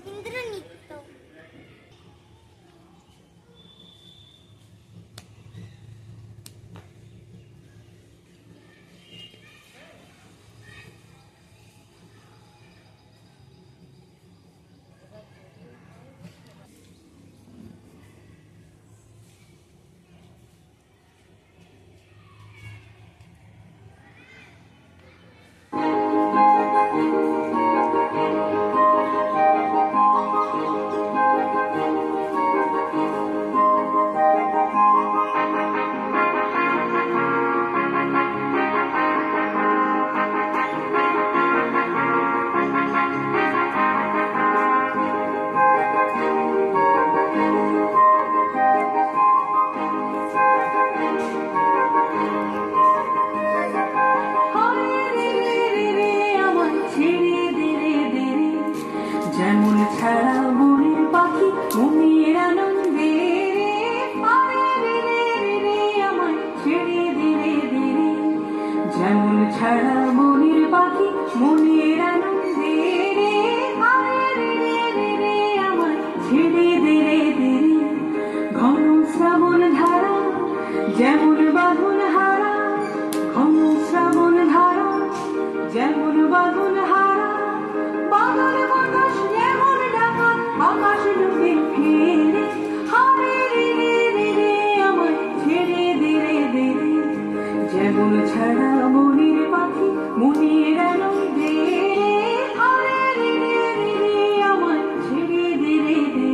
ইন্দ্রনৃত্য। যেমন ছাড়া মনের পাখি মনের আনন্দে আমার ছেড়ে দিলে দিলে, যেমন ছাড়া মনের পাখি মনের আনন্দে আমার ছেড়ে দিলে দিলে, ঘন শ্রাবণ ধারা যেমন বাঁধন হারা, ঘন শ্রাবণ ধারা যেমন বাঁধন হারা, বাদল বাতাস যেমন ডাকা আকাশ ডুবে ফেরে, হারে রে রে রে আমার ছেড়ে দিলে দিলে, যেমন ছাড়া মনের পাখি মনের আনন্দে হারে রে রে রে আমার ছেড়ে দিলে দিলে।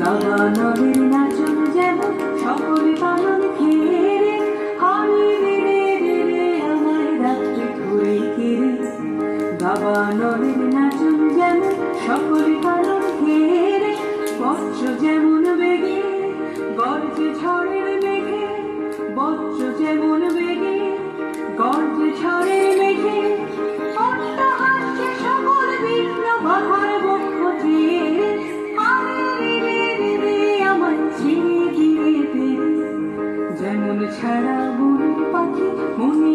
দাবানলের নাচন যেমন সকল পালন ঘিরে, হরে রে রে রে আমায় রাত্রে ধরে ঘিরে, দাবানলের নাচন যেমন সকল পালন ঘিরে, বজ্র যেমন বেগে গর্জে ঝড়ের মেঘে, বজ্র যেমন বেগে গর্জে ঝড়ের মেঘে, অট্টহাস্যে সকল বিঘ্ন বাধার বক্ষ চিরে, যেমন ছাড়া মনের পাখি মনে